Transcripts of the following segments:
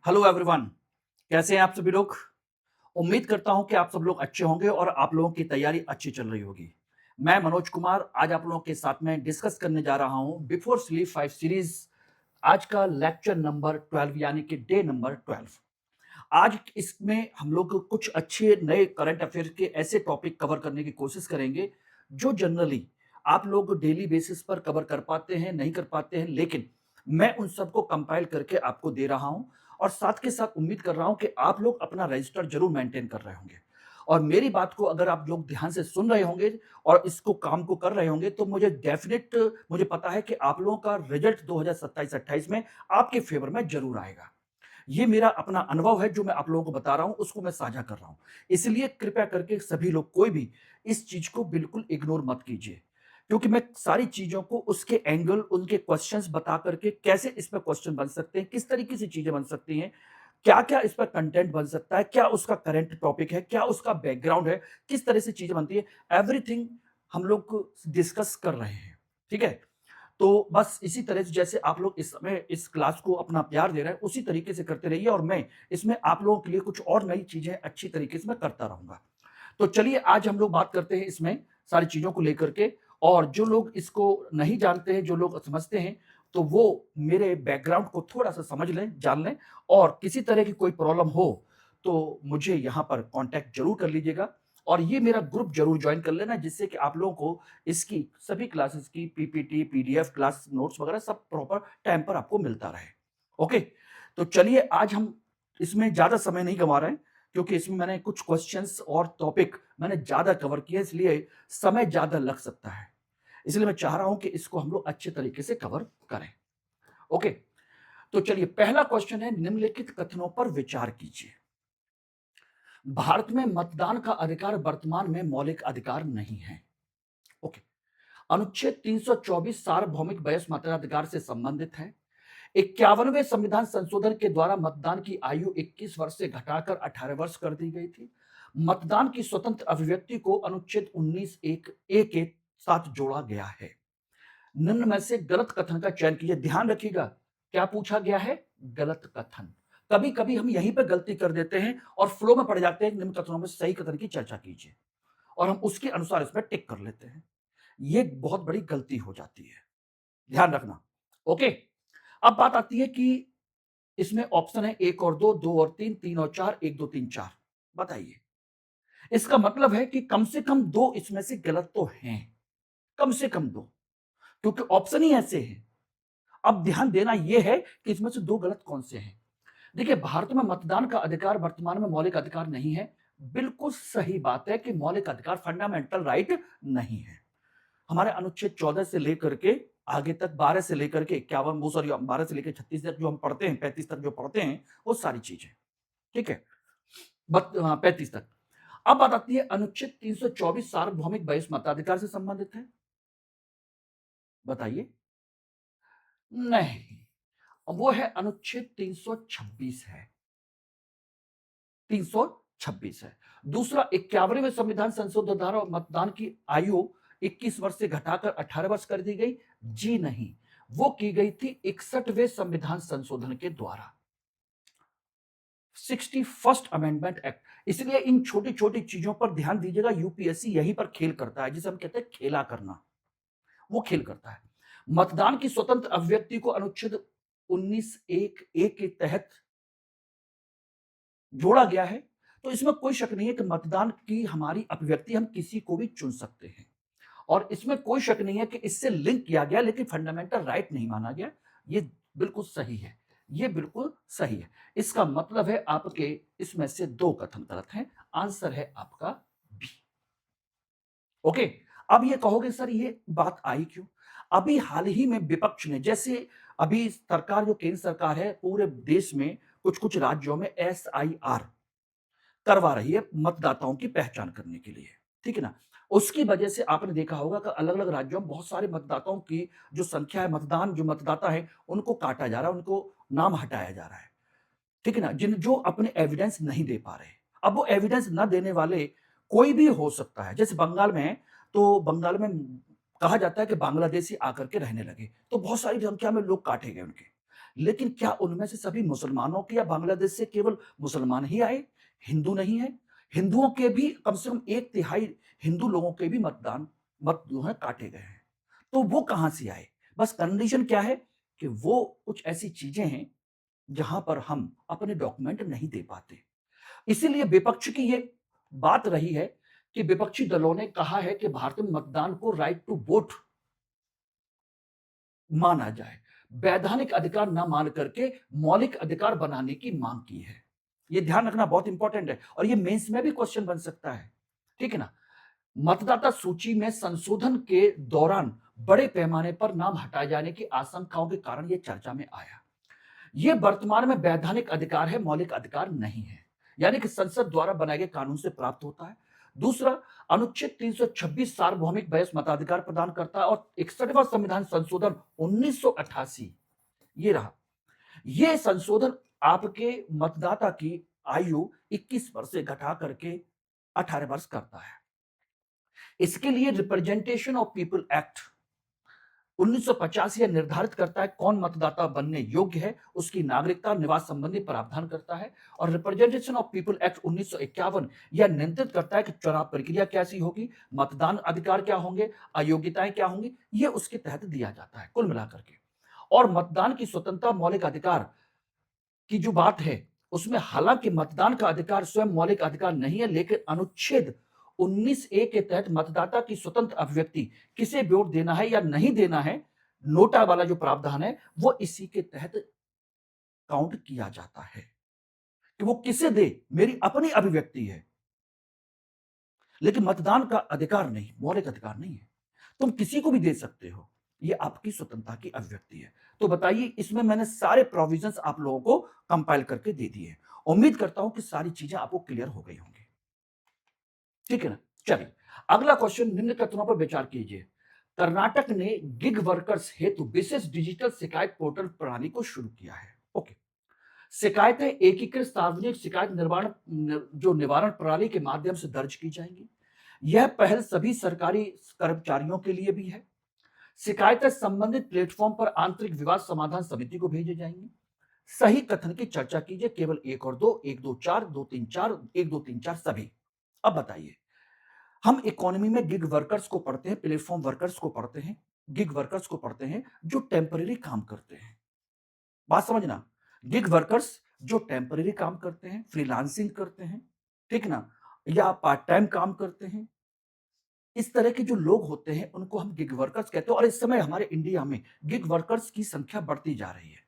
Hello everyone. कैसे हैं आप सभी लोग? उम्मीद करता हूं कि आप सब लोग अच्छे होंगे और आप लोगों की तैयारी अच्छी चल रही होगी। मैं मनोज कुमार आज आप लोगों के साथ में डिस्कस करने जा रहा हूं बिफोर स्लीप 5 सीरीज। आज का लेक्चर नंबर 12 यानी कि डे नंबर 12। आज इसमें हम लोग कुछ अच्छे नए करंट अफेयर के ऐसे टॉपिक कवर करने की कोशिश करेंगे जो जनरली आप लोग डेली बेसिस पर कवर कर पाते हैं, नहीं कर पाते हैं, लेकिन मैं उन सबको कंपाइल करके आपको दे रहा हूं और साथ के साथ उम्मीद कर रहा हूं कि आप लोग अपना रजिस्टर जरूर मेंटेन कर रहे होंगे और मेरी बात को अगर आप लोग ध्यान से सुन रहे होंगे और इसको काम को कर रहे होंगे तो मुझे पता है कि आप लोगों का रिजल्ट 2027-28 में आपके फेवर में जरूर आएगा। ये मेरा अपना अनुभव है जो मैं आप लोगों को बता रहा हूं, उसको मैं साझा कर रहा हूं। इसलिए कृपया करके सभी लोग कोई भी इस चीज को बिल्कुल इग्नोर मत कीजिए, क्योंकि मैं सारी चीजों को उसके एंगल, उनके क्वेश्चंस बता करके कैसे इस पर क्वेश्चन बन सकते हैं, किस तरीके से चीजें बन सकती हैं, क्या-क्या इस पर कंटेंट बन सकता है, क्या उसका करंट टॉपिक है, क्या उसका बैकग्राउंड है, किस तरह से चीजें बनती है, एवरीथिंग हम लोग डिस्कस कर रहे हैं। ठीक है? तो बस इसी तरह से जैसे आप लोग इस समय इस क्लास को अपना प्यार दे रहे हैं, उसी तरीके से करते रहिए और मैं इसमें आप लोगों के लिए कुछ और नई चीज़ें अच्छी तरीके से मैं करता रहूँगा। तो चलिए आज हम लोग बात करते हैं इसमें सारी चीज़ों को लेकर के और जो लोग इसको नहीं जानते हैं, जो लोग समझते हैं, तो वो मेरे बैकग्राउंड को थोड़ा-सा समझ लें, जान लें और किसी तरह की कोई प्रॉब्लम हो, तो मुझे यहाँ पर कॉन्टैक्ट ज़रूर कर लीजिएगा और ये मेरा ग्रुप ज़रूर जॉइन कर लेना जिससे कि आप लोगों को इसकी सभी क्लासेस की पीपीटी, पीडीएफ, क्लास नोट्स वगैरह सब प्रॉपर टाइम पर आपको मिलता रहे। ओके? तो चलिए आज हम इसमें ज़्यादा समय नहीं गँवा रहे हैं क्योंकि इसमें मैंने कुछ क्वेश्चंस और टॉपिक मैंने ज़्यादा कवर किए इसलिए समय ज़्यादा लग सकता है। इसलिए मैं चाह रहा हूँ कि इसको हम लोग अच्छे तरीके से कवर करें। ओके? तो चलिए पहला क्वेश्चन है निम्नलिखित कथनों पर विचार कीजिए। भारत में मतदान का अधिकार वर्तमान में मौलिक अधिकार नहीं है। ओके। अनुच्छेद 324 सार्वभौमिक वयस्क मताधिकार से संबंधित है। 51वें संविधान संशोधन के द्वारा मतदान की आयु 21 वर्ष से घटाकर 18 वर्ष कर दी गई थी। मतदान की स्वतंत्र अभिव्यक्ति को अनुच्छेद 19 एक ए के साथ जोड़ा गया है। निम्न में से गलत कथन का चयन कीजिए। ध्यान रखिएगा क्या पूछा गया है? गलत कथन। कभी कभी हम यहीं पर गलती कर देते हैं और फ्लो में पड़ जाते हैं। निम्न कथनों में सही कथन की चर्चा कीजिए और हम उसके अनुसार इसमें टिक कर लेते हैं। ये बहुत बड़ी गलती हो जाती है, ध्यान रखना। ओके। अब बात आती है कि इसमें ऑप्शन है 1 और 2, 2 और 3, 3 और 4, 1 2 3 4। बताइए, इसका मतलब है कि कम से कम दो इसमें से गलत तो हैं, कम से कम दो, क्योंकि ऑप्शन ही ऐसे हैं। अब ध्यान देना यह है कि इसमें से दो गलत कौन से हैं। देखिए, भारत में मतदान का अधिकार वर्तमान में मौलिक अधिकार नहीं है। बिल्कुल सही बात है कि मौलिक अधिकार फंडामेंटल राइट नहीं है। हमारे अनुच्छेद 14 से लेकर के आगे तक 12 से लेकर के 51 वो सॉरी 12 से लेकर 36 तक जो हम पढ़ते हैं, 35 तक जो पढ़ते हैं, वो सारी चीजें, ठीक है? 35 तक। अब बात आती है अनुच्छेद 324 सार्वभौमिक वयस्क मताधिकार से संबंधित है। बताइए। नहीं, वो है अनुच्छेद 326 है। 326 है। दूसरा 51वें संविधान संशोधन द्वारा मतदान की आयु 21 वर्ष से घटाकर 18 वर्ष कर दी गई। जी नहीं, वो की गई थी 61वें संविधान संशोधन के द्वारा, 61st अमेंडमेंट एक्ट। इसलिए इन छोटी छोटी चीजों पर ध्यान दीजिएगा। यूपीएससी यहीं पर खेल करता है, जिसे हम कहते हैं खेला करना। वो खेल करता है। मतदान की स्वतंत्र अभिव्यक्ति को अनुच्छेद 19 एक ए के तहत जोड़ा गया है। तो इसमें कोई शक नहीं है कि मतदान की हमारी अभिव्यक्ति हम किसी को भी चुन सकते हैं और इसमें कोई शक नहीं है कि इससे लिंक किया गया, लेकिन फंडामेंटल राइट नहीं माना गया। ये बिल्कुल सही है, ये बिल्कुल सही है। इसका मतलब है आपके इसमें से दो कथन गलत हैं। आंसर है आपका बी। ओके। अब ये कहोगे सर ये बात आई क्यों? अभी हाल ही में विपक्ष ने, जैसे अभी सरकार जो केंद्र सरकार है पूरे देश में कुछ कुछ राज्यों में एसआईआर करवा रही है मतदाताओं की पहचान करने के लिए, ठीक है ना? उसकी वजह से आपने देखा होगा कि अलग-अलग राज्यों में बहुत सारे मतदाताओं की जो संख्या है, जो मतदाता है, उनको काटा जा रहा है, उनको नाम हटाया जा रहा है, ठीक है ना? जो अपने एविडेंस नहीं दे पा रहे। अब वो एविडेंस ना देने वाले कोई भी हो सकता है। जैसे बंगाल में है, तो बंगाल में कहा जाता है कि बांग्लादेशी आकर के रहने लगे, तो बहुत सारी संख्या में लोग काटे गए उनके। लेकिन क्या उनमें से सभी मुसलमानों के या बांग्लादेश से केवल मुसलमान ही आए, हिंदू नहीं है? हिंदुओं के भी कम से कम 1/3 हिंदू लोगों के भी मत जो है काटे गए हैं। तो वो कहाँ से आए? बस कंडीशन क्या है कि वो कुछ ऐसी चीजें हैं जहां पर हम अपने डॉक्यूमेंट नहीं दे पाते। इसीलिए विपक्ष की ये बात रही है कि विपक्षी दलों ने कहा है कि भारत में मतदान को राइट टू वोट माना जाए, वैधानिक अधिकार न मान करके मौलिक अधिकार बनाने की मांग की है। ये ध्यान रखना बहुत इंपॉर्टेंट है और ये मेंस में भी क्वेश्चन बन सकता है, ठीक है ना? मतदाता सूची में संशोधन के दौरान बड़े पैमाने पर नाम हटाए जाने की आशंकाओं के कारण यह चर्चा में आया। यह वर्तमान में वैधानिक अधिकार है, मौलिक अधिकार नहीं है, यानी कि संसद द्वारा बनाए गए कानून से प्राप्त होता है। दूसरा, अनुच्छेद 326 सार्वभौमिक वयस्क मताधिकार प्रदान करता है और 61वां संविधान संशोधन 1988 ये रहा। यह संशोधन आपके मतदाता की आयु 21 वर्ष से घटा करके 18 वर्ष करता है। इसके लिए रिप्रेजेंटेशन ऑफ पीपल एक्ट 1950 यह निर्धारित करता है कौन मतदाता बनने योग्य है, उसकी नागरिकता निवास संबंधी प्रावधान करता है। और रिप्रेजेंटेशन ऑफ पीपल एक्ट 1951 यह नियंत्रित करता है कि चुनाव प्रक्रिया कैसी होगी, मतदान अधिकार क्या होंगे, अयोग्यताएं क्या होंगी, यह उसके तहत दिया जाता है कुल मिलाकर के। और मतदान की स्वतंत्रता मौलिक अधिकार की जो बात है उसमें हालांकि मतदान का अधिकार स्वयं मौलिक अधिकार नहीं है, लेकिन अनुच्छेद 19A के तहत मतदाता की स्वतंत्र अभिव्यक्ति किसे वोट देना है या नहीं देना है, नोटा वाला जो प्रावधान है वो इसी के तहत काउंट किया जाता है कि वो किसे दे, मेरी अपनी अभिव्यक्ति है, लेकिन मतदान का अधिकार नहीं, मौलिक अधिकार नहीं है। तुम किसी को भी दे सकते हो, ये आपकी स्वतंत्रता की अभिव्यक्ति है। तो बताइए, इसमें मैंने सारे प्रोविजंस आप लोगों को कंपाइल करके दे दिए। उम्मीद करता हूं कि सारी चीजें आपको क्लियर हो गई होंगी, ठीक है ना? चलिए, अगला क्वेश्चन निम्न कथनों पर विचार कीजिए। कर्नाटक ने गिग वर्कर्स हेतु विशेष डिजिटल शिकायत पोर्टल प्रणाली को शुरू किया है। ओके, शिकायतें एकीकृत सार्वजनिक शिकायत जो निवारण प्रणाली के माध्यम से दर्ज की जाएंगी। यह पहल सभी सरकारी कर्मचारियों के लिए भी है। शिकायतें संबंधित प्लेटफॉर्म पर आंतरिक विवाद समाधान समिति को भेजे जाएंगे। सही कथन की चर्चा कीजिए, केवल 1 और 2, 1 2 4, 2 3 4, 1 2 3 4 सभी। अब बताइए, हम इकोनॉमी में गिग वर्कर्स को पढ़ते हैं, प्लेटफॉर्म वर्कर्स को पढ़ते हैं, गिग वर्कर्स को पढ़ते हैं जो टेम्पररी काम करते हैं। बात समझना, गिग वर्कर्स जो टेम्पररी काम करते हैं, फ्रीलांसिंग करते हैं, ठीक ना, या पार्ट टाइम काम करते हैं, इस तरह के जो लोग होते हैं उनको हम गिग वर्कर्स कहते हैं। और इस समय हमारे इंडिया में गिग वर्कर्स की संख्या बढ़ती जा रही है,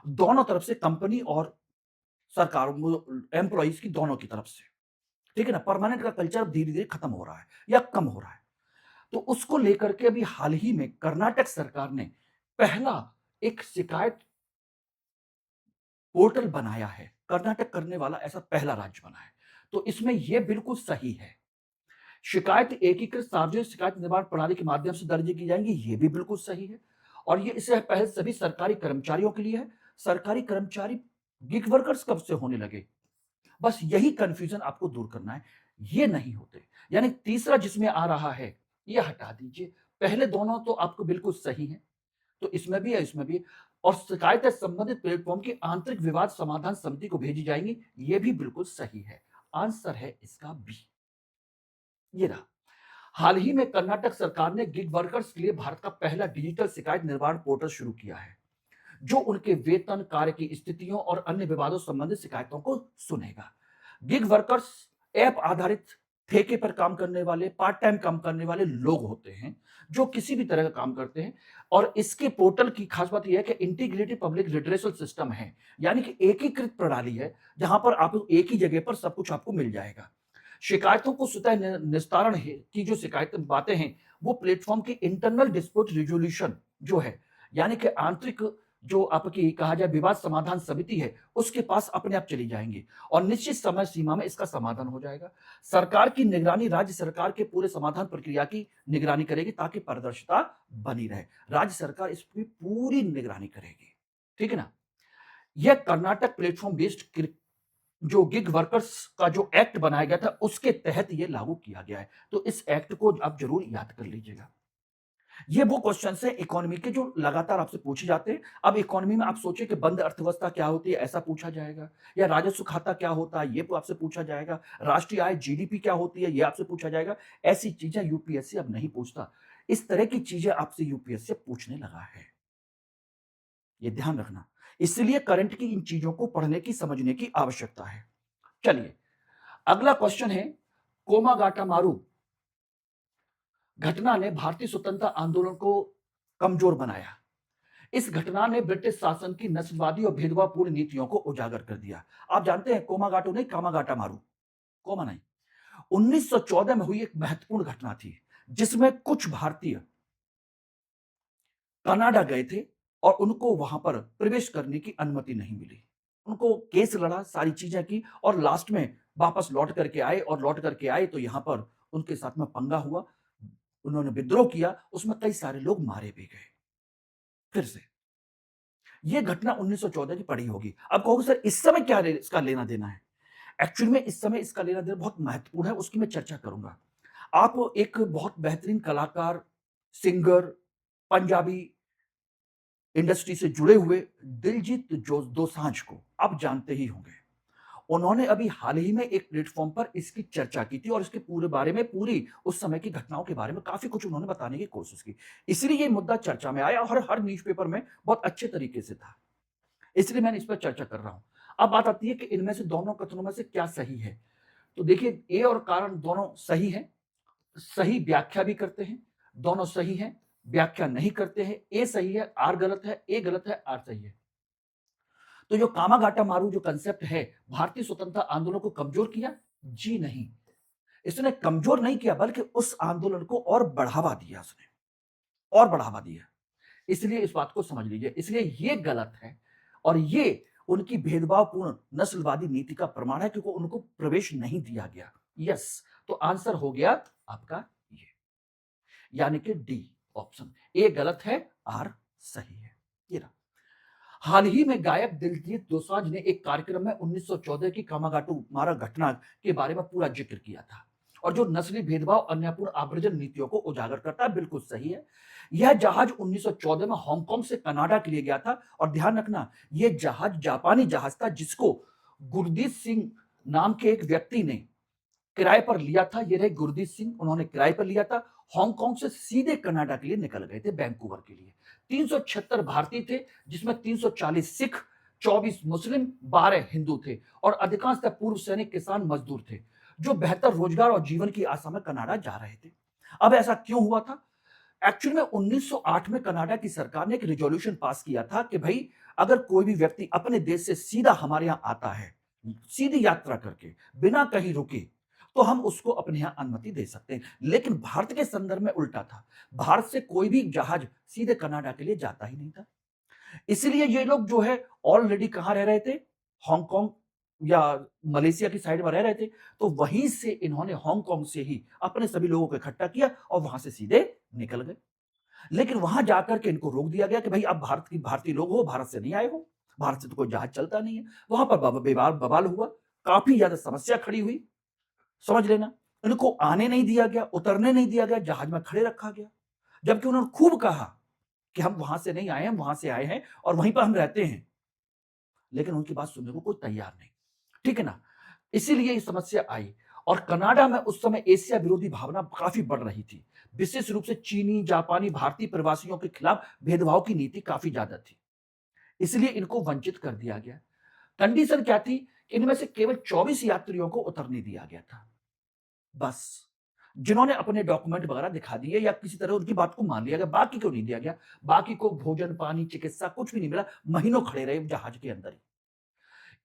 दोनों तरफ से, कंपनी और सरकार, एम्प्लॉइज की दोनों की तरफ से, ठीक है ना। परमानेंट का कल्चर धीरे धीरे खत्म हो रहा है या कम हो रहा है। तो उसको लेकर के अभी हाल ही में कर्नाटक सरकार ने पहला एक शिकायत पोर्टल बनाया है। कर्नाटक करने वाला ऐसा पहला राज्य बना है, तो इसमें यह बिल्कुल सही है। शिकायत एकीकृत सार्वजनिक शिकायत निवारण प्रणाली के माध्यम से दर्ज की जाएंगी, ये भी बिल्कुल सही है। और ये इससे पहले सभी सरकारी कर्मचारियों के लिए है। सरकारी कर्मचारी गिग वर्कर्स कब से होने लगे? बस यही कंफ्यूजन आपको दूर करना है, ये नहीं होते। यानी तीसरा जिसमें आ रहा है, ये हटा दीजिए। पहले दोनों तो आपको बिल्कुल सही है, तो इसमें भी है, इसमें भी है। और शिकायतें संबंधित प्लेटफॉर्म की आंतरिक विवाद समाधान समिति को भेजी जाएंगी, ये भी बिल्कुल सही है। आंसर है इसका बी, ये रहा। हाल ही में कर्नाटक सरकार ने गिग वर्कर्स के लिए भारत का पहला डिजिटल शिकायत निवारण पोर्टल शुरू किया है, जो उनके वेतन, कार्य की स्थितियों और अन्य विवादों संबंधित शिकायतों को सुनेगा। गिग वर्कर्स ऐप आधारित ठेके पर काम करने वाले, पार्ट टाइम काम करने वाले लोग होते हैं जो किसी भी तरह का काम करते हैं। और इसके पोर्टल की खास बात यह है कि इंटीग्रेटेड पब्लिक रिड्रेसल सिस्टम है, यानी कि एकीकृत प्रणाली है जहां पर आप एक ही जगह पर सब कुछ आपको मिल जाएगा। शिकायतों को स्वतः निस्तारण की जो शिकायतें बातें हैं, वो प्लेटफॉर्म की इंटरनल डिस्प्यूट रिजोल्यूशन जो है, यानी कि आंतरिक जो आपकी कहा जाए विवाद समाधान समिति है, उसके पास अपने आप चली जाएंगी और निश्चित समय सीमा में इसका समाधान हो जाएगा। सरकार की निगरानी राज्य सरकार के पूरे समाधान प्रक्रिया की निगरानी करेगी ताकि पारदर्शिता बनी रहे। राज्य सरकार इस पर पूरी निगरानी करेगी, ठीक है ना। यह कर्नाटक प्लेटफॉर्म बेस्ड जो गिग वर्कर्स का जो एक्ट बनाया गया था उसके तहत यह लागू किया गया है, तो इस एक्ट को आप जरूर याद कर लीजिएगा। ये वो क्वेश्चंस हैं इकोनॉमी के जो लगातार आपसे पूछे जाते हैं। अब इकोनॉमी में आप सोचिए कि बंद अर्थव्यवस्था क्या होती है, ऐसा पूछा जाएगा, या राजस्व खाता क्या होता है, ये आपसे पूछा जाएगा, राष्ट्रीय आय जीडीपी क्या होती है, ये आपसे पूछा जाएगा। ऐसी चीजें यूपीएससी अब नहीं पूछता। इस तरह की चीजें आपसे यूपीएससी पूछने लगा है, ये ध्यान रखना। इसलिए करंट की इन चीजों को पढ़ने की, समझने की आवश्यकता है। चलिए, अगला क्वेश्चन है, कोमागाटामारू घटना ने भारतीय स्वतंत्रता आंदोलन को कमजोर बनाया। इस घटना ने ब्रिटिश शासन की नस्लवादी और भेदभावपूर्ण नीतियों को उजागर कर दिया। आप जानते हैं, कोमागाटो नहीं, कामागाटा मारू, कोमा नहीं। 1914 में हुई एक महत्वपूर्ण घटना थी, जिसमें कुछ भारतीय कनाडा गए थे और उनको वहां पर प्रवेश करने की अनुमति नहीं मिली। उनको केस लड़ा, सारी चीजें की, और लास्ट में वापस लौट करके आए, और लौट करके आए तो यहां पर उनके साथ में पंगा हुआ। उन्होंने विद्रोह किया, उसमें कई सारे लोग मारे भी गए। फिर से ये घटना 1914 की पड़ी होगी। अब कहोगे सर इस समय क्या इसका लेना देना है? एक्चुअली में इस समय इसका लेना देना बहुत महत्वपूर्ण है, उसकी मैं चर्चा करूंगा। आप एक बहुत बेहतरीन कलाकार, सिंगर, पंजाबी इंडस्ट्री से जुड़े हुए दिलजीत जो दोसांझ को आप जानते ही होंगे। उन्होंने अभी हाल ही में एक प्लेटफॉर्म पर इसकी चर्चा की थी, और इसके पूरे बारे में, पूरी उस समय की घटनाओं के बारे में काफी कुछ उन्होंने बताने की कोशिश की। इसलिए ये मुद्दा चर्चा में आया, और हर न्यूज़पेपर में बहुत अच्छे तरीके से था। इसलिए मैंने इस पर चर्चा कर रहा हूं। अब बात आती है कि इनमें से दोनों कथनों में से क्या सही है। तो देखिए, ए और कारण दोनों सही हैं, सही व्याख्या भी करते हैं। दोनों सही हैं, व्याख्या नहीं करते हैं। ए सही है, आर गलत है, ए गलत है, आर सही है। तो जो कामागाटा मारू जो कंसेप्ट है, भारतीय स्वतंत्रता आंदोलन को कमजोर किया? जी नहीं, इसने कमजोर नहीं किया, बल्कि उस आंदोलन को और बढ़ावा दिया उसने, और बढ़ावा दिया। इसलिए इस बात को समझ लीजिए। इसलिए ये गलत है, और ये उनकी भेदभावपूर्ण नस्लवादी नीति का प्रमाण है, क्योंकि उनको प्रवेश नहीं दिया गया। यस, तो आंसर हो गया आपका ये, यानी कि डी ऑप्शन। ए गलत है, आर सही है। ये रहा। हाल ही में गायक दिलजीत दोसांझ ने एक कार्यक्रम में 1914 की कामागाटू मारा घटना के बारे में पूरा जिक्र किया था, और जो नस्ली भेदभाव, अन्यायपूर्ण आव्रजन नीतियों को उजागर करता है, बिल्कुल सही है। यह जहाज 1914 में हांगकांग से कनाडा के लिए गया था, और ध्यान रखना, यह जहाज जापानी जहाज था, जिसको गुरदीप सिंह नाम के एक व्यक्ति ने किराए पर लिया था। ये रहे गुरदीप सिंह, उन्होंने किराए पर लिया था। हांगकांग से सीधे कनाडा के लिए निकल गए थे, वैंकूवर के लिए। 376 भारतीय थे, जिसमें 340 सिख, 24 मुस्लिम, 12 हिंदू थे, और अधिकांशतः पूर्व सैनिक, किसान, मजदूर थे, जो बेहतर रोजगार और जीवन की आशा में कनाडा जा रहे थे। अब ऐसा क्यों हुआ था? एक्चुअली में 1908 में कनाडा की सरकार ने एक रिजोल्यूशन पास किया था कि भाई, अगर कोई भी व्यक्ति अपने देश से सीधा हमारे यहां आता है, सीधी यात्रा करके, बिना कहीं रुके, तो हम उसको अपने यहां अनुमति दे सकते हैं। लेकिन भारत के संदर्भ में उल्टा था। भारत से कोई भी जहाज सीधे कनाडा के लिए जाता ही नहीं था। इसलिए ये लोग जो है ऑलरेडी कहां रह रहे थे? हांगकांग या मलेशिया की साइड में रह रहे थे। तो वहीं से इन्होंने हांगकांग से ही अपने सभी लोगों को इकट्ठा किया, और वहां से सीधे निकल गए। लेकिन वहां जाकर के इनको रोक दिया गया कि भाई, आप भारतीय लोग हो, भारत से नहीं आए हो, भारत से तो कोई जहाज चलता नहीं है। वहां पर बवाल बवाल हुआ, काफी ज्यादा समस्या खड़ी हुई, समझ लेना। इनको आने नहीं दिया गया, उतरने नहीं दिया गया, जहाज में खड़े रखा गया। जबकि उन्होंने खूब कहा कि हम वहां से नहीं आए हैं, हम वहां से आए हैं, और वहीं पर हम रहते हैं। लेकिन उनकी बात सुनने को कोई तैयार नहीं, ठीक है ना। इसीलिए ये समस्या आई। और कनाडा में उस समय एशिया विरोधी भावना काफी बढ़ रही थी। विशेष रूप से चीनी, जापानी, भारतीय प्रवासियों के खिलाफ भेदभाव की नीति काफी ज्यादा थी। इसलिए इनको वंचित कर दिया गया। कंडीशन क्या थी? इनमें से केवल 24 यात्रियों को उतरने दिया गया था, बस, जिन्होंने अपने डॉक्यूमेंट वगैरह दिखा दिए, या किसी तरह उनकी बात को मान लिया गया। बाकी क्यों नहीं दिया गया? बाकी को भोजन, पानी, चिकित्सा कुछ भी नहीं मिला, महीनों खड़े रहे जहाज के अंदर ही।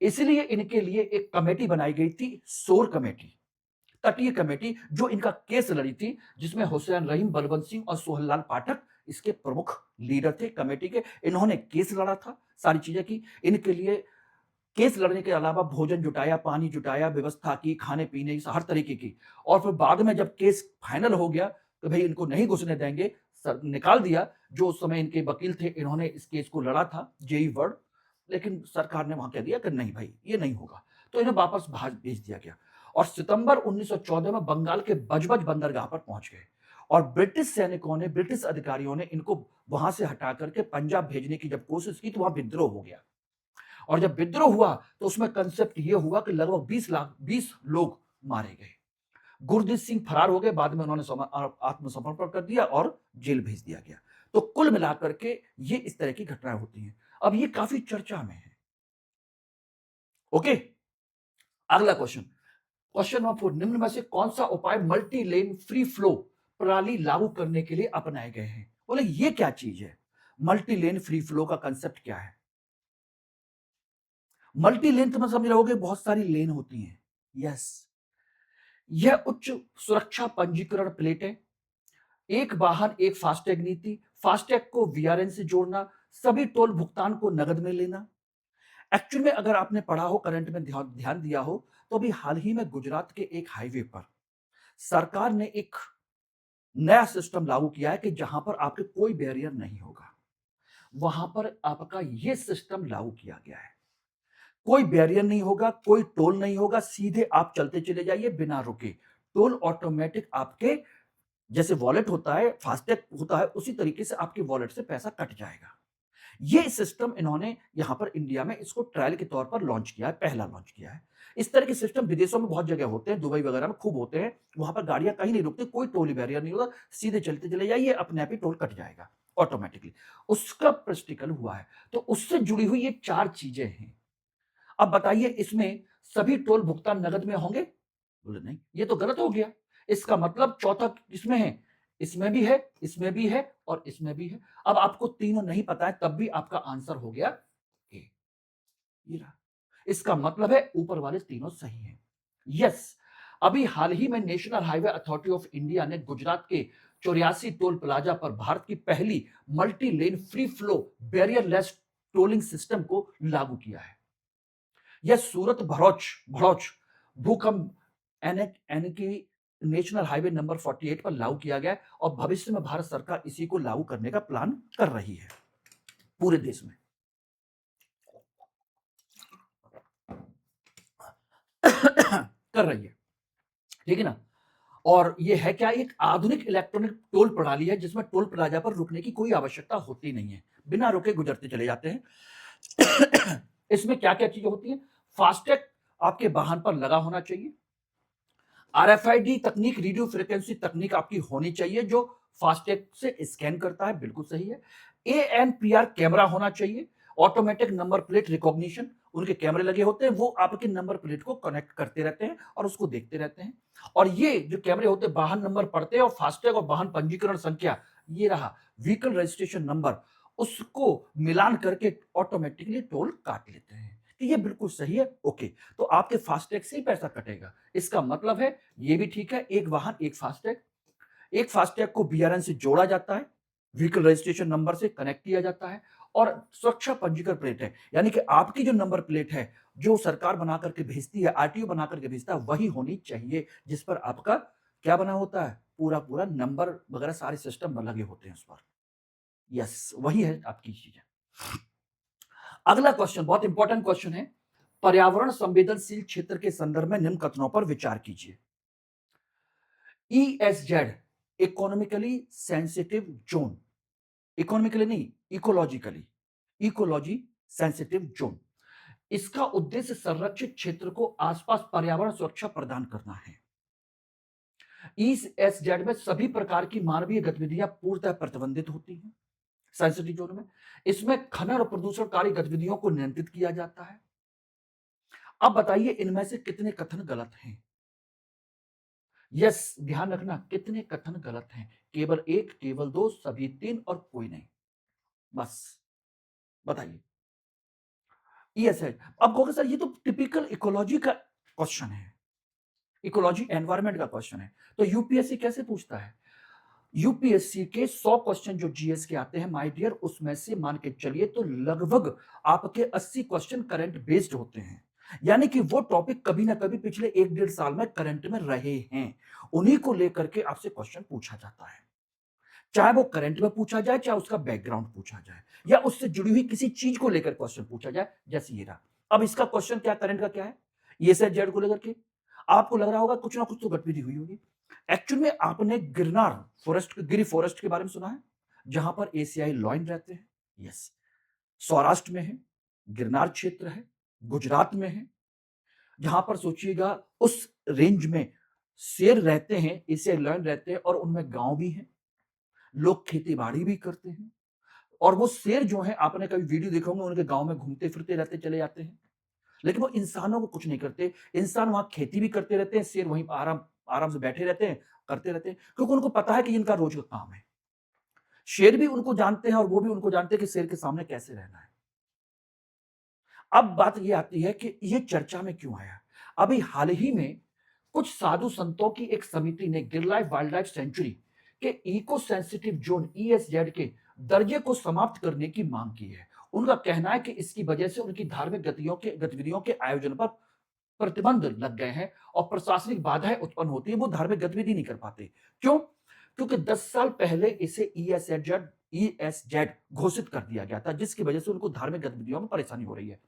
इसलिए इनके लिए एक कमेटी बनाई गई थी, शोर कमेटी, तटीय कमेटी, जो इनका केस लड़ी थी, जिसमें हुसैन रहीम, बलवंत सिंह और सोहनलाल पाठक इसके प्रमुख लीडर थे कमेटी के। इन्होंने केस लड़ा था, सारी चीजें की। इनके लिए केस लड़ने के अलावा भोजन जुटाया, पानी जुटाया, व्यवस्था की, खाने पीने की, हर तरीके की। और फिर बाद में जब केस फाइनल हो गया कि भाई इनको नहीं घुसने देंगे, सर निकाल दिया। जो उस समय इनके वकील थे, इन्होंने इस केस को लड़ा था, जेई वर्ड। लेकिन सरकार ने वहां कह दिया कि नहीं भाई, ये नहीं होगा। तो इन्हें वापस भेज दिया गया, और सितंबर 1914 में बंगाल के बजबज बंदरगाह पर पहुंच गए। और ब्रिटिश सैनिकों ने, ब्रिटिश अधिकारियों ने इनको वहां से हटा करके पंजाब भेजने की जब कोशिश की तो वहां विद्रोह हो गया। और जब विद्रोह हुआ तो उसमें कंसेप्ट ये हुआ कि लगभग 20 लोग मारे गए। गुरजीत सिंह फरार हो गए, बाद में उन्होंने आत्मसमर्पण कर दिया और जेल भेज दिया गया। तो कुल मिलाकर के ये इस तरह की घटनाएं होती हैं। अब ये काफी चर्चा में है। ओके, अगला क्वेश्चन, क्वेश्चन नंबर 4, निम्न में से कौन सा उपाय मल्टी लेन फ्री फ्लो प्रणाली लागू करने के लिए अपनाए गए हैं? बोले ये क्या चीज है? मल्टी लेन फ्री फ्लो का कंसेप्ट क्या है? मल्टी लेन तो मैं समझ रहे होगे बहुत सारी लेन होती हैं। यस, यह उच्च सुरक्षा पंजीकरण प्लेट है। एक वाहन एक फास्टैग नीति, फास्टैग को वीआरएन से जोड़ना, सभी टोल भुगतान को नगद में लेना। एक्चुअल में अगर आपने पढ़ा हो, करंट में ध्यान दिया हो, तो अभी हाल ही में गुजरात के एक हाईवे पर सरकार ने एक नया सिस्टम लागू किया है कि जहां पर आपके कोई बैरियर नहीं होगा, वहां पर आपका यह सिस्टम लागू किया गया है। कोई बैरियर नहीं होगा, कोई टोल नहीं होगा, सीधे आप चलते चले जाइए बिना रुके। टोल ऑटोमेटिक आपके जैसे वॉलेट होता है, फास्टैग होता है, उसी तरीके से आपके वॉलेट से पैसा कट जाएगा। ये सिस्टम इन्होंने यहां पर इंडिया में इसको ट्रायल के तौर पर लॉन्च किया है, पहला लॉन्च किया है। इस तरह के सिस्टम विदेशों में बहुत जगह होते हैं, दुबई वगैरह में खूब होते हैं। वहां पर गाड़ियां कहीं नहीं रुकती, कोई टोल बैरियर नहीं होगा, सीधे चलते चले जाइए, अपने आप ही टोल कट जाएगा ऑटोमेटिकली। उसका प्रैक्टिकल हुआ है, तो उससे जुड़ी हुई ये 4 चीजें हैं। अब बताइए इसमें सभी टोल भुगतान नगद में होंगे? बोले नहीं, ये तो गलत हो गया। इसका मतलब चौथा इसमें है, इसमें भी है, इसमें भी है और इसमें भी है। अब आपको तीनों नहीं पता है, तब भी आपका आंसर हो गया ए। ये रहा। इसका मतलब है ऊपर वाले तीनों सही हैं। यस, अभी हाल ही में national highway authority of India ने गुजरात के 84 टोल प्लाजा पर भारत की पहली multi lane free flow barrier less tolling system को लागू किया है। यह सूरत भरूच भरूच भूखंड यानी कि नेशनल हाईवे नंबर 48 पर लागू किया गया है और भविष्य में भारत सरकार इसी को लागू करने का प्लान कर रही है पूरे देश में। कर रही है, ठीक है ना। और ये है क्या, एक आधुनिक इलेक्ट्रॉनिक टोल प्रणाली है जिसमें टोल प्लाजा पर रुकने की कोई आवश्यकता होती नहीं है, बिना रुके गुजरते चले जाते हैं। इसमें क्या क्या चीजें होती हैं? फास्टैग आपके वाहन पर लगा होना चाहिए। आरएफआईडी तकनीक, रेडियो फ्रीक्वेंसी तकनीक आपकी होनी चाहिए जो फास्टैग से स्कैन करता है, बिल्कुल सही है। एएनपीआर कैमरा होना चाहिए, ऑटोमेटिक नंबर प्लेट रिकॉग्निशन, उनके कैमरे लगे होते हैं, वो आपके नंबर प्लेट को कनेक्ट करते रहते हैं और उसको देखते रहते हैं। और ये जो कैमरे होते हैं, वाहन नंबर पढ़ते हैं और फास्टैग और वाहन पंजीकरण संख्या, ये रहा व्हीकल रजिस्ट्रेशन नंबर, उसको मिलान करके ऑटोमेटिकली टोल काट लेते हैं। कि ये बिल्कुल सही है, ओके। तो आपके फास्टैग से ही पैसा कटेगा, इसका मतलब है ये भी ठीक है, एक वाहन एक फास्टैग। एक फास्टैग को बीआरएन से जोड़ा जाता है, व्हीकल रजिस्ट्रेशन नंबर से कनेक्ट किया जाता है और सुरक्षा पंजीकरण प्लेट है, यानी कि आपकी जो नंबर प्लेट है, जो सरकार बना करके भेजती है, आरटीओ बना करके भेजता है, वही होनी चाहिए जिस पर आपका क्या बना होता है, पूरा पूरा नंबर वगैरह सारे सिस्टम लगे होते हैं उस पर। यस, वही है आपकी चीजें। अगला क्वेश्चन बहुत इंपॉर्टेंट क्वेश्चन है, पर्यावरण संवेदनशील क्षेत्र के संदर्भ में निम्न कथनों पर विचार कीजिए। ईएसजेड, इकोनॉमिकली सेंसिटिव जोन, इकोनॉमिकली नहीं, इकोलॉजिकली, इकोलॉजी सेंसिटिव जोन, इसका उद्देश्य संरक्षित क्षेत्र को आसपास पर्यावरण सुरक्षा प्रदान करना है। ईएसजेड में सभी प्रकार की मानवीय गतिविधियां पूर्णतः प्रतिबंधित होती हैं सेंसिटिव जोन में। इसमें खनन और प्रदूषणकारी गतिविधियों को नियंत्रित किया जाता है। अब बताइए इनमें से कितने कथन गलत हैं? यस, ध्यान रखना कितने कथन गलत हैं, केवल एक, केवल दो, सभी तीन और कोई नहीं। बस बताइए। यस है। अब कहोगे सर ये तो टिपिकल इकोलॉजी का क्वेश्चन है, इकोलॉजी एनवायरमेंट का क्वेश्चन है, तो यूपीएससी कैसे पूछता है? यूपीएससी के 100 क्वेश्चन जो जीएस के आते हैं माय डियर, उसमें से मान के चलिए तो लगभग आपके 80 क्वेश्चन करंट बेस्ड होते हैं, यानी कि वो टॉपिक कभी ना कभी पिछले 1-1.5 साल में करंट में रहे हैं, उन्हीं को लेकर के आपसे क्वेश्चन पूछा जाता है। चाहे वो करंट में पूछा जाए, चाहे उसका बैकग्राउंड पूछा जाए, या उससे जुड़ी हुई किसी चीज को लेकर क्वेश्चन पूछा जाए, जैसे ये रहा। अब इसका क्वेश्चन क्या, करंट का क्या है, ये से जेड को लेकर के आपको लग रहा होगा कुछ ना कुछ तो गतिविधि हुई होगी। एक्चुअल में आपने गिरनार फॉरेस्ट, गिरी फॉरेस्ट के बारे में सुना है? जहां पर एशियाई लॉयन रहते हैं। यस, सौराष्ट्र में है, गिरनार क्षेत्र है, गुजरात में है, जहां पर सोचिएगा उस रेंज में शेर रहते हैं, एशियाई लॉयन रहते हैं और उनमें गांव भी है, लोग खेती बाड़ी भी करते हैं। और वो शेर जो है, आपने कभी वीडियो देखा होंगे, उनके गांव में घूमते फिरते रहते चले जाते हैं, लेकिन वो इंसानों को कुछ नहीं करते। इंसान वहां खेती भी करते रहते हैं, शेर वहीं आराम आराम से बैठे रहते हैं, करते रहते हैं, क्योंकि उनको पता है कि इनका रोज का काम है। शेर भी उनको जानते हैं और वो भी उनको जानते हैं कि शेर के सामने कैसे रहना है। अब बात ये आती है कि ये चर्चा में क्यों आया? अभी हाल ही में कुछ साधु संतों की एक समिति ने गिर लाइफ वाइल्ड लाइफ सेंचुरी के इको सेंसिटिव जोन ईएसजेड के दर्जे को समाप्त करने की मांग की है। उनका कहना है कि इसकी वजह से उनकी धार्मिक गतिविधियों के आयोजन पर प्रतिबंध लग गए हैं और प्रशासनिक बाधाएं उत्पन्न होती है, वो धार्मिक गतिविधि नहीं कर पाते। क्यों? क्योंकि 10 साल पहले इसे ईएसजेड घोषित कर दिया गया था, जिसकी वजह से उनको धार्मिक गतिविधियों में परेशानी हो रही है।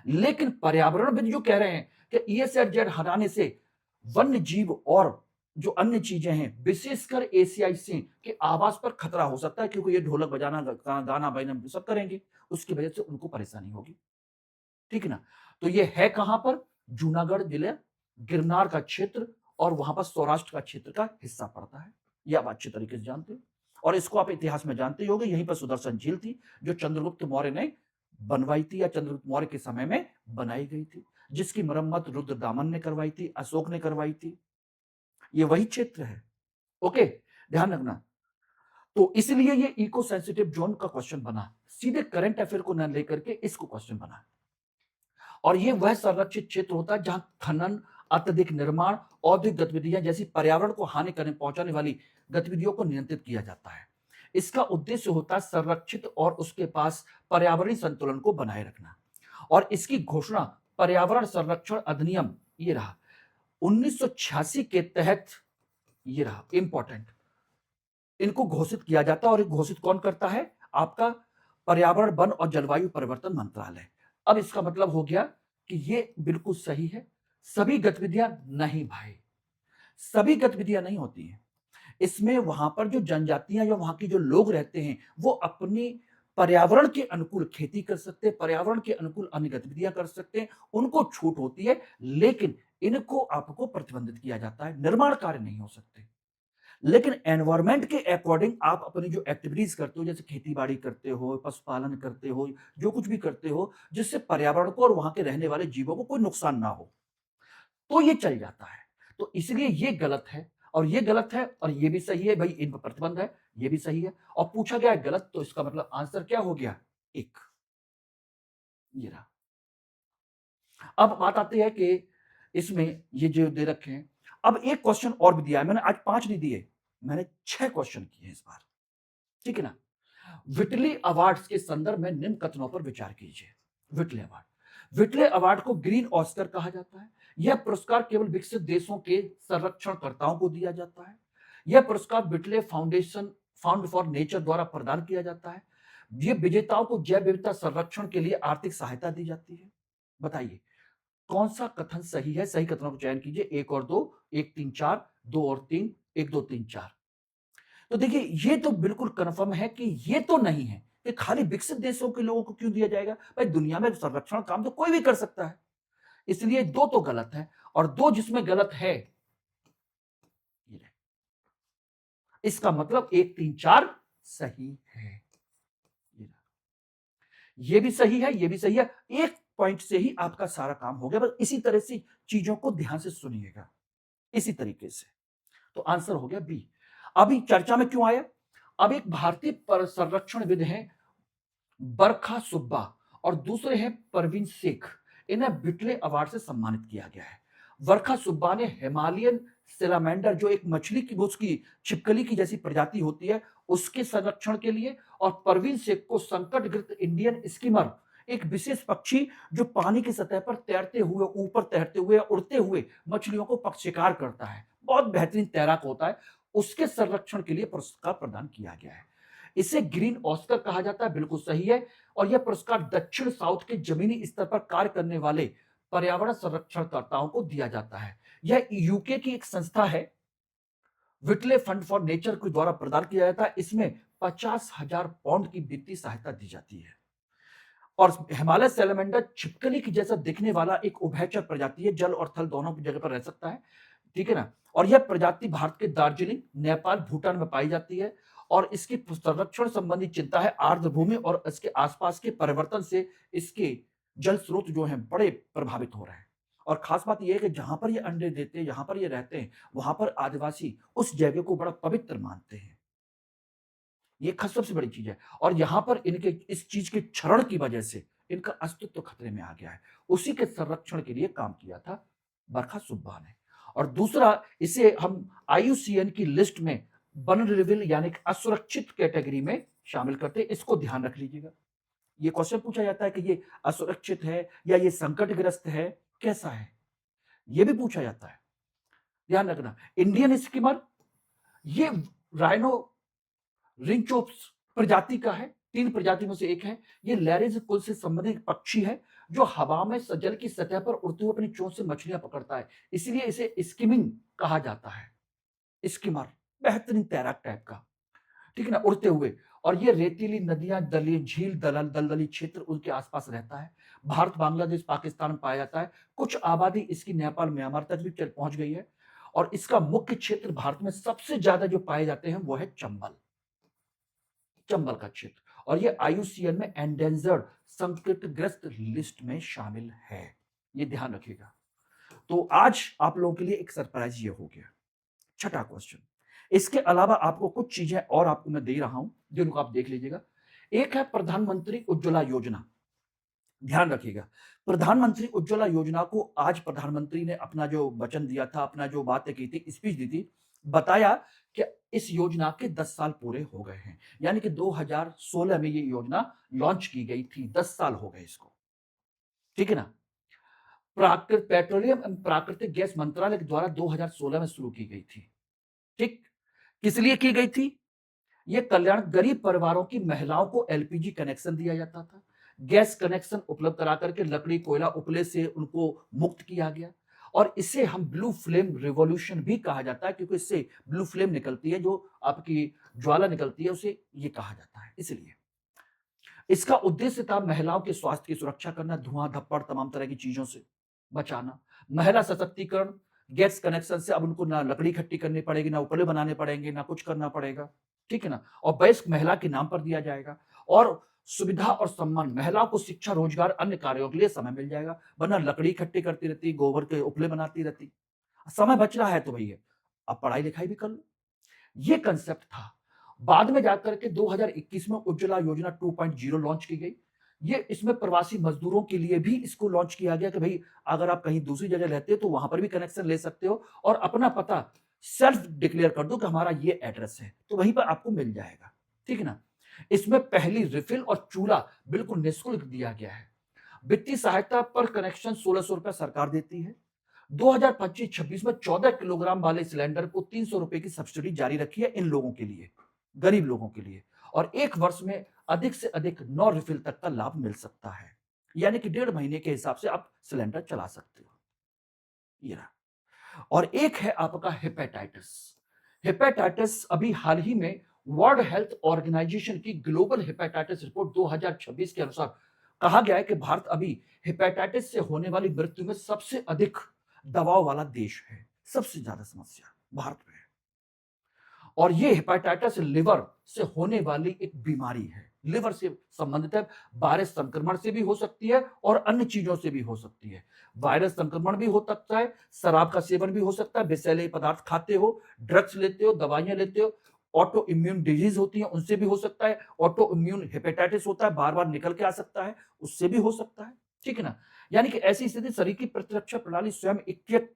लेकिन पर्यावरणविद जो कह रहे हैं कि ईएसजेड हटाने से वन्य जीव और जो अन्य चीजें हैं, विशेषकर एशियाई सिंह के आवास पर खतरा हो सकता है, क्योंकि ये ढोलक बजाना, गाना बजाना सब करेंगे, उसकी वजह से उनको परेशानी होगी। ठीक है ना? तो ये है कहां पर? जूनागढ़ जिले, गिरनार का क्षेत्र और वहां पर सौराष्ट्र का क्षेत्र का हिस्सा पड़ता है। ये आप अच्छे तरीके से जानते हो और इसको आप इतिहास में जानते ही होंगे। यहीं पर सुदर्शन झील थी, जो चंद्रगुप्त मौर्य ने बनवाई थी या चंद्रगुप्त मौर्य के समय में बनाई गई थी, जिसकी मरम्मत रुद्रदामन ने करवाई थी, अशोक ने करवाई थी। ये वही क्षेत्र है। ओके, ध्यान रखना। तो इसलिए ये इको सेंसिटिव जोन का क्वेश्चन बना, सीधे करंट अफेयर को न लेकर के इसको क्वेश्चन बना। और ये वह संरक्षित क्षेत्र होता है जहां खनन, अत्यधिक निर्माण, औद्योगिक गतिविधियां जैसी पर्यावरण को हानि करने पहुंचाने वाली गतिविधियों को नियंत्रित किया जाता है। इसका उद्देश्य होता है संरक्षित और उसके पास पर्यावरणीय संतुलन को बनाए रखना। और इसकी घोषणा पर्यावरण संरक्षण अधिनियम, ये रहा 1986 के तहत, ये रहा इंपॉर्टेंट, इनको घोषित किया जाता है। और घोषित कौन करता है? आपका पर्यावरण, वन और जलवायु परिवर्तन मंत्रालय। अब इसका मतलब हो गया कि ये बिल्कुल सही है। सभी गतिविधियां नहीं भाई, सभी गतिविधियां नहीं होती हैं। इसमें वहां पर जो जनजातियां या वहां के जो लोग रहते हैं, वो अपनी पर्यावरण के अनुकूल खेती कर सकते हैं, पर्यावरण के अनुकूल अन्य गतिविधियां कर सकते हैं, उनको छूट होती है। लेकिन इनको आपको प्रतिबंधित किया जाता है, निर्माण कार्य नहीं हो सकते। लेकिन एनवायरमेंट के अकॉर्डिंग आप अपनी जो एक्टिविटीज करते हो, जैसे खेती बाड़ी करते हो, पशुपालन करते हो, जो कुछ भी करते हो, जिससे पर्यावरण को और वहां के रहने वाले जीवों को कोई नुकसान ना हो, तो ये चल जाता है। तो इसलिए ये गलत है और ये गलत है और ये भी सही है भाई, इन पर प्रतिबंध है, ये भी सही है। और पूछा गया है गलत, तो इसका मतलब आंसर क्या हो गया? एक, ये रहा। अब बात आती है कि इसमें ये जो दे रखे हैं, अब एक क्वेश्चन और भी दिया है मैंने, आज 5 नहीं दिए, मैंने 6 क्वेश्चन किए हैं इस बार। ठीक है ना? विटली अवार्ड्स के संदर्भ में निम्न कथनों पर विचार कीजिए। विटले अवार्ड को ग्रीन ऑस्कर कहा जाता है। यह पुरस्कार केवल विकसित देशों के संरक्षणकर्ताओं को दिया जाता है। यह पुरस्कार विटले फाउंडेशन, फाउंड फॉर नेचर द्वारा प्रदान किया जाता है। ये विजेताओं को जैव विविधता संरक्षण के लिए आर्थिक सहायता दी जाती है। बताइए कौन सा कथन सही है? सही कथनों का चयन कीजिए, 1 और 2, 1 3 4, 2 और 3, 1 2 3 4। तो देखिए ये तो बिल्कुल कंफर्म है कि ये तो नहीं है कि खाली विकसित देशों के लोगों को क्यों दिया जाएगा। भाई दुनिया में संरक्षण काम तो कोई भी कर सकता है, इसलिए 2 तो गलत है। और 2 जिसमें गलत है, ये रहे। इसका मतलब 1 3 4 सही है। ये भी सही है, ये भी सही है। एक पॉइंट से ही आपका सारा काम हो गया। बस इसी तरह से चीजों को ध्यान से सुनिएगा, इसी तरीके से। तो आंसर हो गया बी। अभी चर्चा में क्यों आया? अब एक भारतीय संरक्षणविद हैं बरखा सुब्बा और दूसरे हैं परवीन शेख, इन्हें बिटले अवार्ड से सम्मानित किया गया है। बरखा सुब्बा ने हिमालयन सेलामेंडर, जो एक मछली की, उसकी छिपकली की जैसी प्रजाति होती है, उसके संरक्षण के लिए। और परवीन शेख को संकटग्रस्त इंडियन स्कीमर, एक विशेष पक्षी जो पानी की सतह पर तैरते हुए, ऊपर तैरते हुए, उड़ते हुए मछलियों को शिकार करता है, बहुत बेहतरीन तैराक होता है, उसके संरक्षण के लिए पुरस्कार प्रदान किया गया है। इसे ग्रीन ऑस्कर कहा जाता है, बिल्कुल सही है। और यह पुरस्कार दक्षिण साउथ के जमीनी स्तर पर कार्य करने वाले पर्यावरण संरक्षणकर्ताओं को दिया जाता है। यह यूके की एक संस्था है विटले फंड फॉर नेचर के द्वारा प्रदान किया जाता है। इसमें 50,000 पाउंड की वित्तीय सहायता दी जाती है। और हिमालय सैलमेंडर छिपकली की जैसा दिखने वाला एक उभयचर प्रजाति है, जल और थल दोनों की जगह पर रह सकता है, ठीक है ना? और यह प्रजाति भारत के दार्जिलिंग, नेपाल, भूटान में पाई जाती है और इसकी संरक्षण संबंधी चिंता है। आर्द्र भूमि और इसके आसपास के परिवर्तन से इसके जल स्रोत जो हैं बड़े प्रभावित हो रहे हैं। और खास बात यह है कि जहां पर ये अंडे देते हैं, जहां पर ये रहते हैं, वहां पर आदिवासी उस जगह को बड़ा पवित्र मानते हैं। ये सबसे बड़ी चीज है। और यहां पर इनके इस चीज के क्षरण की वजह से इनका अस्तित्व खतरे में आ गया है। उसी के संरक्षण के लिए काम किया था बरखा सुब्बा ने। और दूसरा, इसे हम आईयूसीएन की लिस्ट में वनरेबल यानी कि असुरक्षित कैटेगरी में शामिल करते हैं। इसको ध्यान रख लीजिएगा। ये क्वेश्चन पूछा जाता है कि ये असुरक्षित है या ये संकटग्रस्त है, कैसा है, ये भी पूछा जाता है। ध्यान रखना। इंडियन स्कीमर, ये राइनो रिंचोप्स प्रजाति का है, 3 प्रजातियों में से एक है। ये लैरिज कुल से संबंधित पक्षी है जो हवा में जल की सतह पर उड़ते हुए अपनी चोंच से मछलियां पकड़ता है। इसीलिए इसे स्किमिंग कहा जाता है। स्किमर, बेहतरीन तैराक टाइप का, ठीक है ना, उड़ते हुए। और ये रेतीली नदियां, दली झील, दलदली क्षेत्र उनके आसपास रहता है। भारत, बांग्लादेश, पाकिस्तान में पाया जाता है। कुछ आबादी इसकी नेपाल, म्यांमार तक भी पहुंच गई है। और इसका मुख्य क्षेत्र भारत में सबसे ज्यादा जो पाए जाते हैं वो है चंबल, चंबल का क्षेत्र। और ये आईयूसीएन में एंडेंजर्ड, संकटग्रस्त लिस्ट में शामिल है। ये ध्यान रखिएगा। तो आज आप लोगों के लिए एक सरप्राइज ये हो गया। छठा क्वेश्चन। इसके अलावा आपको कुछ चीजें और आपको मैं दे रहा हूं जिनको आप देख लीजिएगा। एक है प्रधानमंत्री उज्ज्वला योजना। ध्यान रखिएगा। प्रधानमंत्री उज्ज्वला योजना को आज प्रधानमंत्री ने अपना जो वचन दिया था, अपना जो बातें की थी, स्पीच दी थी, बताया कि इस योजना के 10 साल पूरे हो गए हैं। यानी कि 2016 में ये योजना लॉन्च की गई थी। 10 साल हो गए इसको, ठीक है ना। पेट्रोलियम एवं प्राकृतिक गैस मंत्रालय के द्वारा 2016 में शुरू की गई थी। ठीक, किस लिए की गई थी? ये कल्याण, गरीब परिवारों की महिलाओं को एलपीजी कनेक्शन दिया जाता था। गैस कनेक्शन उपलब्ध करा करके लकड़ी, कोयला, उपले से उनको मुक्त किया गया। और इसे हम ब्लू फ्लेम रिवॉल्यूशन भी कहा जाता है, क्योंकि इससे ब्लू फ्लेम निकलती है, जो आपकी ज्वाला निकलती है, उसे ये कहा जाता है। इसलिए इसका उद्देश्य था महिलाओं के स्वास्थ्य की सुरक्षा करना, धुआं धप्पड़ तमाम तरह की चीजों से बचाना, महिला सशक्तिकरण। गैस कनेक्शन से अब उनको ना लकड़ी इकट्ठी करनी पड़ेगी, ना उपले बनाने पड़ेंगे, ना कुछ करना पड़ेगा, ठीक है ना। और वयस्क महिला के नाम पर दिया जाएगा। और सुविधा और सम्मान, महिलाओं को शिक्षा, रोजगार, अन्य कार्यों के लिए समय मिल जाएगा, वरना लकड़ी इकट्ठी करती रहती, गोबर के उपले बनाती रहती। समय बच रहा है तो भैया अब पढ़ाई लिखाई भी कर लो। ये कंसेप्ट था। बाद में जाकर के 2021 में उज्ज्वला योजना 2.0 लॉन्च की गई। ये इसमें प्रवासी मजदूरों के लिए भी इसको लॉन्च किया गया कि भाई अगर आप कहीं दूसरी जगह रहते हो तो वहां पर भी कनेक्शन ले सकते हो और अपना पता सेल्फ डिक्लेयर कर दो कि हमारा ये एड्रेस है, तो वहीं पर आपको मिल जाएगा, ठीक है ना। इसमें पहली रिफिल और चूल्हा बिल्कुल निःशुल्क दिया गया है। वित्तीय सहायता पर कनेक्शन 1600 रुपया सरकार देती है। 2025-26 में 14 किलोग्राम वाले सिलेंडर को 300 रुपए की सब्सिडी जारी रखी है इन लोगों के लिए, गरीब लोगों के लिए। और एक वर्ष में अधिक से अधिक 9 रिफिल तक का लाभ मिल सकता है, यानी कि 1.5 महीने के हिसाब से आप सिलेंडर चला सकते हो। ये रहा। और एक है आपका हेपेटाइटिस। हेपेटाइटिस अभी हाल ही में वर्ल्ड हेल्थ ऑर्गेनाइजेशन की ग्लोबल हेपेटाइटिस रिपोर्ट 2026 के अनुसार कहा गया है कि भारत अभी हेपेटाइटिस से होने वाली मृत्यु में सबसे अधिक दबाव वाला देश है। सबसे ज्यादा समस्या भारत में है। और ये हेपेटाइटिस लिवर से होने वाली एक बीमारी है, लिवर से संबंधित है। वायरस संक्रमण से भी हो सकती है और अन्य चीजों से भी हो सकती है। वायरस संक्रमण भी हो सकता है, शराब का सेवन भी हो सकता है, विषैले पदार्थ खाते हो, ड्रग्स लेते हो, दवाइयां लेते हो, ऑटो इम्यून डिजीज होती है, उनसे भी हो सकता है। ऑटो इम्यून हेपेटाइटिस होता है, बार बार निकल के आ सकता है, उससे भी हो सकता है, ठीक है ना। यानी कि ऐसी स्थिति शरीर की प्रतिरक्षा प्रणाली स्वयं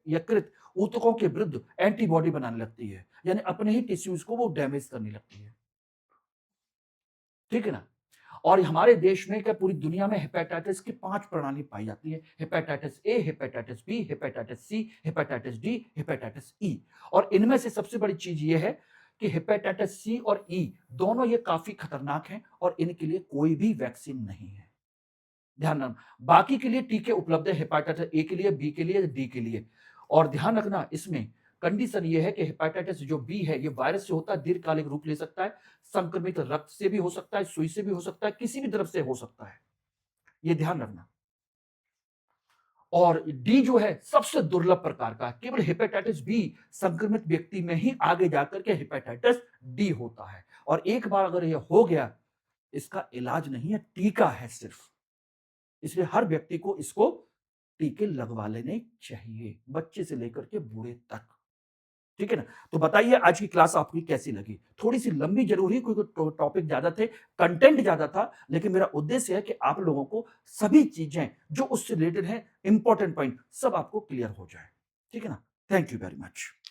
यकृत ऊतकों के विरुद्ध एंटीबॉडी बनाने लगती है, यानी अपने ही टिश्यूज को वो डैमेज करने लगती है, ठीक है ना। और हमारे देश में क्या पूरी दुनिया में हेपेटाइटिस की 5 प्रणाली पाई जाती है। Hepatitis A, hepatitis B, hepatitis C, hepatitis D, hepatitis E. और इनमें से सबसे बड़ी चीज ये है कि हेपेटाइटिस सी और ई दोनों ये काफी खतरनाक हैं और इनके लिए कोई भी वैक्सीन नहीं है। ध्यान रखना, बाकी के लिए टीके उपलब्ध है, हेपेटाइटिस ए के लिए, बी के लिए, डी के लिए। और ध्यान रखना, इसमें कंडीशन ये है कि हेपेटाइटिस जो बी है, ये वायरस से होता है, दीर्घकालिक रूप ले सकता है, संक्रमित रक्त से भी हो सकता है, सुई से भी हो सकता है, किसी भी तरफ से हो सकता है। ये ध्यान रखना। और डी जो है सबसे दुर्लभ प्रकार का है, केवल हेपेटाइटिस बी संक्रमित व्यक्ति में ही आगे जाकर के हेपेटाइटिस डी होता है। और एक बार अगर यह हो गया, इसका इलाज नहीं है, टीका है सिर्फ। इसलिए हर व्यक्ति को इसको टीके लगवा लेने चाहिए, बच्चे से लेकर के बूढ़े तक। ठीक है ना? तो बताइए आज की क्लास आपकी कैसी लगी? थोड़ी-सी लंबी ज़रूर हुई क्योंकि टॉपिक ज़्यादा थे, कंटेंट ज़्यादा था, लेकिन मेरा उद्देश्य है कि आप लोगों को सभी चीज़ें जो उससे रिलेटेड हैं, इंपॉर्टेंट पॉइंट सब आपको क्लियर हो जाए। ठीक है ना? Thank you very much.